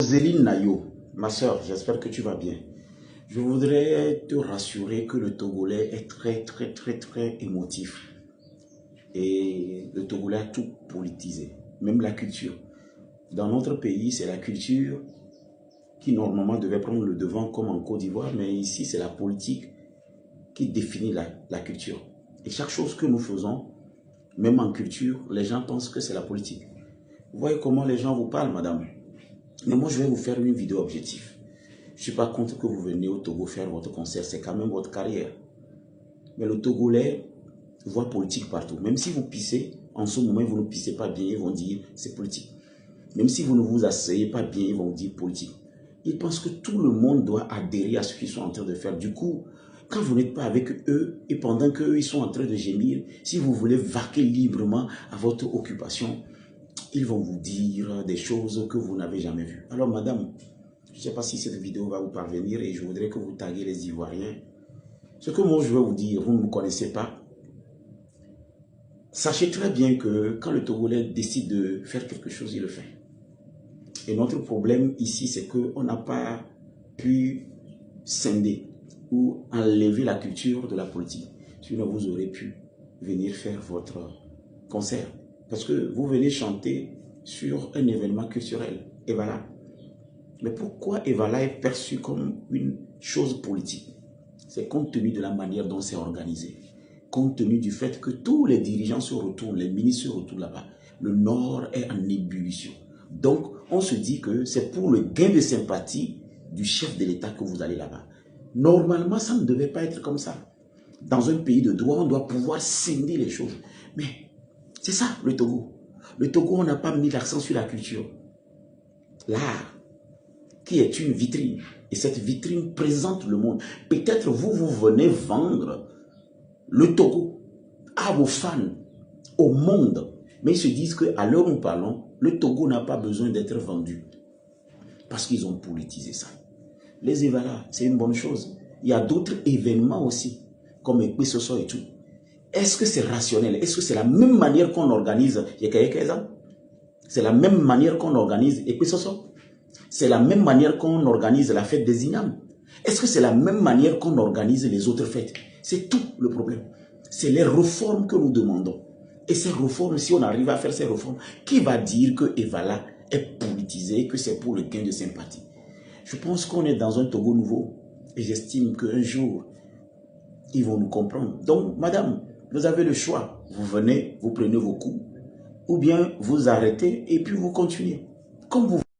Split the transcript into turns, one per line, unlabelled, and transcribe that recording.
Zéline Nayo, ma soeur, j'espère que tu vas bien. Je voudrais te rassurer que le Togolais est très émotif. Et le Togolais a tout politisé, même la culture. Dans notre pays, c'est la culture qui normalement devait prendre le devant comme en Côte d'Ivoire, mais ici, c'est la politique qui définit la culture. Et chaque chose que nous faisons, même en culture, les gens pensent que c'est la politique. Vous voyez comment les gens vous parlent, madame. Mais moi, je vais vous faire une vidéo objective. Je ne suis pas contre que vous veniez au Togo faire votre concert, c'est quand même votre carrière. Mais le Togolais voit politique partout. Même si vous pissez, en ce moment, vous ne pissez pas bien, ils vont dire c'est politique. Même si vous ne vous asseyez pas bien, ils vont dire politique. Ils pensent que tout le monde doit adhérer à ce qu'ils sont en train de faire. Du coup, quand vous n'êtes pas avec eux et pendant qu'eux ils sont en train de gémir, si vous voulez vaquer librement à votre occupation, ils vont vous dire des choses que vous n'avez jamais vues. Alors madame, je ne sais pas si cette vidéo va vous parvenir et je voudrais que vous taguez les Ivoiriens. Ce que moi je vais vous dire, vous ne me connaissez pas. Sachez très bien que quand le Togolais décide de faire quelque chose, il le fait. Et notre problème ici, c'est qu'on n'a pas pu scinder ou enlever la culture de la politique. Sinon, vous aurez pu venir faire votre concert. Parce que vous venez chanter sur un événement culturel, Evala. Mais pourquoi Evala est perçu comme une chose politique? C'est compte tenu de la manière dont c'est organisé. Compte tenu du fait que tous les dirigeants se retournent, les ministres se retournent là-bas. Le Nord est en ébullition. Donc, on se dit que c'est pour le gain de sympathie du chef de l'État que vous allez là-bas. Normalement, ça ne devait pas être comme ça. Dans un pays de droit, on doit pouvoir scinder les choses. Mais c'est ça, le Togo. Le Togo, on n'a pas mis l'accent sur la culture. L'art, qui est une vitrine. Et cette vitrine présente le monde. Peut-être vous venez vendre le Togo à vos fans, au monde. Mais ils se disent qu'à l'heure où nous parlons, le Togo n'a pas besoin d'être vendu. Parce qu'ils ont politisé ça. Les Evala, c'est une bonne chose. Il y a d'autres événements aussi, comme Ekpesoso et tout. Est-ce que c'est rationnel? Est-ce que c'est la même manière qu'on organise Yekayekeza? C'est la même manière qu'on organise Ekpesoso? C'est la même manière qu'on organise la fête des Inam? Est-ce que c'est la même manière qu'on organise les autres fêtes? C'est tout le problème. C'est les réformes que nous demandons. Et ces réformes, si on arrive à faire ces réformes, qui va dire que Evala est politisé, que c'est pour le gain de sympathie? Je pense qu'on est dans un Togo nouveau. Et j'estime qu'un jour, ils vont nous comprendre. Donc, madame, vous avez le choix. Vous venez, vous prenez vos coups, ou bien vous arrêtez et puis vous continuez. Comme vous